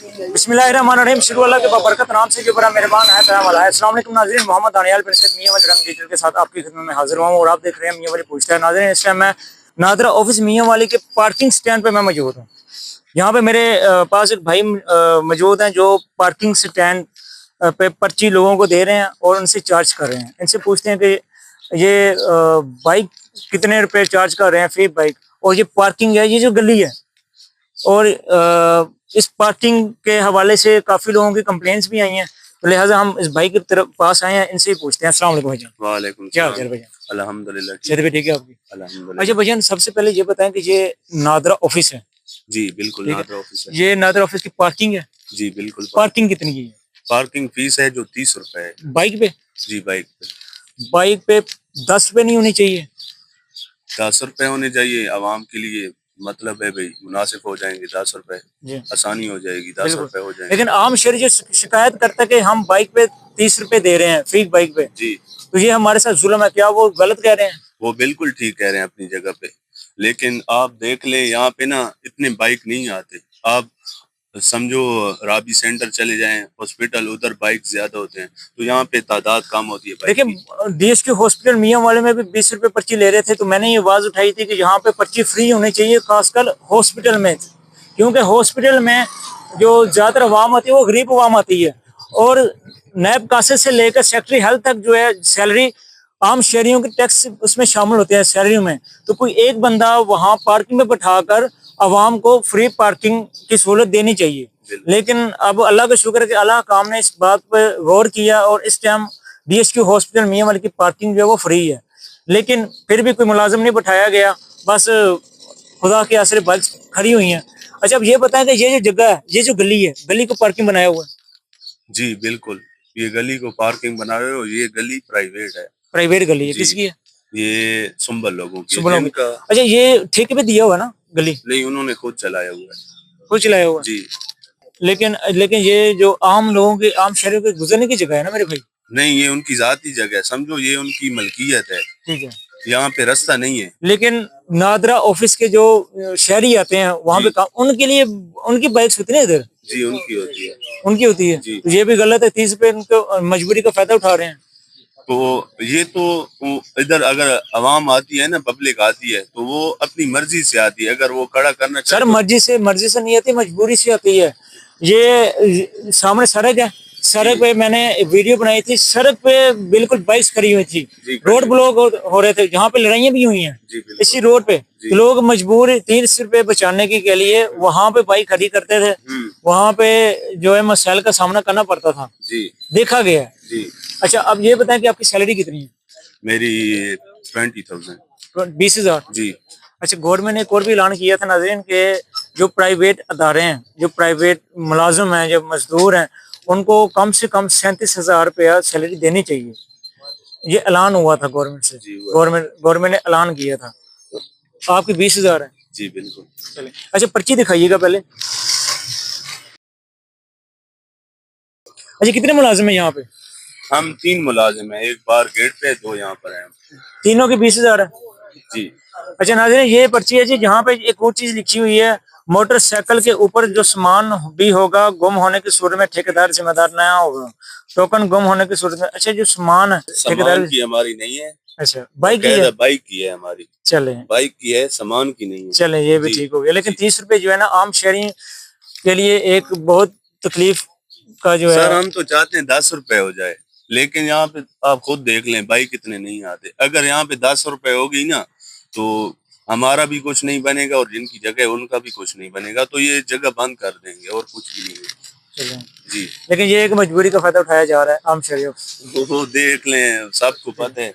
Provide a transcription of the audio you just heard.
बिस्मिल्लाहिर्रहमानिर्रहीम। शुरू अल्लाह के बरकत नाम से जो बड़ा मेहरबान है तमाम वाला है। अस्सलाम वालेकुम नाज़रीन, मोहम्मद दानियाल बिन सैयद मियां वाली रंग डिजिटल के साथ आपकी खिदमत में हाजिर हुआ हूं और आप देख रहे हैं मियां वाली पूछता है। नाज़रीन, इस टाइम मैं नादरा ऑफिस मियां वाली के पार्किंग स्टैंड पे मैं मौजूद हूँ। यहाँ पे मेरे पास एक भाई मौजूद हैं जो पार्किंग स्टैंड पे पर्ची लोगों को दे रहे हैं और उनसे चार्ज कर रहे हैं। इनसे पूछते हैं कि ये बाइक कितने रुपए चार्ज कर रहे हैं फी बाइक, और ये पार्किंग है, ये जो गली है, और इस पार्किंग के हवाले से काफी लोगों की कंप्लेंट्स भी आई हैं, तो लिहाजा हम इस भाई की तरफ पास आए हैं, इनसे ही पूछते हैं। अस्सलाम वालेकुम भाईजान। वालेकुम क्या सलाम। हाल भाईजान? अल्हम्दुलिल्लाह सेहत भी ठीक है आपकी? अल्हम्दुलिल्लाह। अच्छा भाईजान, सबसे पहले ये बताएं कि ये नादरा ऑफिस है, जी बिल्कुल, ठीक है? नादरा ऑफिस है। ये नादरा ऑफिस की पार्किंग है? जी बिल्कुल। पार्किंग कितनी की है? पार्किंग फीस है जो 30 रुपए है। बाइक पे? जी बाइक पे बाइक पे 10 रुपए नहीं होनी चाहिए? 10 रुपए होने चाहिए आवाम के लिए, मतलब है भाई मुनासिब हो जाएंगे 10 रुपए, जी आसानी हो जाएगी, 10 रुपए हो जाएंगे। लेकिन आम शहरी जो शिकायत करता है कि हम बाइक पे 30 रुपए दे रहे हैं फी बाइक पे, जी तो ये हमारे साथ जुल्म है, क्या वो गलत कह रहे हैं? वो बिल्कुल ठीक कह रहे हैं अपनी जगह पे, लेकिन आप देख ले यहाँ पे ना इतने बाइक नहीं आते। आप समझो राबी सेंटर चले जाएं, हॉस्पिटल, उधर बाइक ज्यादा होते हैं, तो यहाँ पे तादाद कम होती है बाइक की। देखिए, डीएसके हॉस्पिटल मियां वाले में भी 20 रुपए पर्ची ले रहे थे, तो मैंने ये आवाज उठाई थी कि यहाँ पे पर्ची फ्री होनी चाहिए, खासकर हॉस्पिटल में, क्योंकि हॉस्पिटल में जो ज्यादातर अवाम आती है वो गरीब अवाम आती है, और नैब कासे से लेकर सेक्रेटरी हेल्थ तक जो है सैलरी आम शहरियों के टैक्स उसमें शामिल होते हैं सैलरी में। तो कोई एक बंदा वहाँ पार्किंग में बैठाकर अवाम को फ्री पार्किंग की सहूलत देनी चाहिए। लेकिन अब अल्लाह का शुक्र है कि अल्लाह काम ने इस बात पर गौर किया और इस टाइम डीएसक्यू हॉस्पिटल मियां वाली की पार्किंग जो है वो फ्री है, लेकिन फिर भी कोई मुलाजिम नहीं बैठाया गया, बस खुदा के आसरे बाइक खड़ी हुई हैं। अच्छा, अब ये बताएं कि ये जो जगह है, ये जो गली है, गली को पार्किंग बनाया हुआ है? जी बिल्कुल, ये गली को पार्किंग बनाए हो, ये गली प्राइवेट है। प्राइवेट गली है? जी, किसकी है? ये सुंबल लोगों की सुबह लोग? जिनका अच्छा, ये ठेके पे दिया हुआ है ना गली? नहीं, उन्होंने खुद चलाया हुआ है। खुद चलाया हुआ है? जी लेकिन लेकिन ये जो आम लोगों के, आम शहरियों के गुजरने की जगह है ना मेरे भाई? नहीं, ये उनकी जाती जगह है, समझो ये उनकी मलकियत है, ठीक है, यहाँ पे रास्ता नहीं है। लेकिन नादरा ऑफिस के जो शहरी आते हैं वहाँ पे काम, उनके लिए उनकी बाइक्स होती है इधर? जी उनकी होती है। उनकी होती है? जी तो ये भी गलत है, 30 रुपए उनको मजबूरी का फायदा उठा रहे हैं। तो ये तो इधर अगर आवाम आती है ना, पब्लिक आती है, तो वो अपनी मर्जी से आती है। अगर वो खड़ा करना सर, चाहे मर्जी से नहीं आती, मजबूरी से आती है। ये सामने सड़क है, सड़क पे मैंने वीडियो बनाई थी, सड़क पे बिल्कुल बाइक्स खड़ी हुई थी, रोड ब्लॉक हो रहे थे, जहाँ पे लड़ाइयाँ भी हुई हैं इसी रोड पे। तो लोग मजबूर 30 रुपए बचाने के लिए वहां पे बाइक खड़ी करते थे, वहां पे जो है मसाइल का सामना करना पड़ता था, देखा गया है। जी अच्छा, अब ये बताएं कि आपकी सैलरी कितनी है? मेरी 20,000। 20,000? जी अच्छा, गवर्नमेंट ने एक और भी ऐलान किया था नाज़रीन के जो प्राइवेट अदारे हैं, जो प्राइवेट मुलाजिम हैं, जो मजदूर हैं, उनको कम से कम 37,000 रुपया सैलरी देनी चाहिए। ये ऐलान हुआ था गवर्नमेंट से, गवर्नमेंट ने ऐलान किया था। आपकी 20,000 है? जी बिल्कुल। चले, अच्छा पर्ची दिखाइएगा पहले। अच्छा, कितने मुलाजिम है यहाँ पे? हम 3 मुलाजिम हैं, एक बार गेट पे, 2 यहाँ पर हैं। तीनों की 20,000 है? जी अच्छा नाज़रीन, ये पर्ची है जी, जहाँ पे एक और चीज लिखी हुई है, मोटरसाइकिल के ऊपर जो सामान भी होगा गुम होने की सूरत में ठेकेदार जिम्मेदार न होगा, टोकन गुम होने की सूरत में। अच्छा, जो सामान है ठेकेदार की हमारी नहीं है। अच्छा, बाइक की है? बाइक की है हमारी। चले, बाइक की है, सामान की नहीं है। चले, ये भी ठीक हो गया। लेकिन 30 रुपए जो है ना आम शहरी के लिए एक बहुत तकलीफ का जो है। सर हम तो चाहते हैं 10 रुपए हो जाए, लेकिन यहाँ पे आप खुद देख लें बाइक इतने नहीं आते। अगर यहाँ पे 10 रुपए हो गई ना, तो हमारा भी कुछ नहीं बनेगा और जिनकी जगह है उनका भी कुछ नहीं बनेगा, तो ये जगह बंद कर देंगे और कुछ भी नहीं है। जी लेकिन ये एक मजबूरी का फायदा उठाया जा रहा है आम शहरियों। वो देख लें, सबको पता है।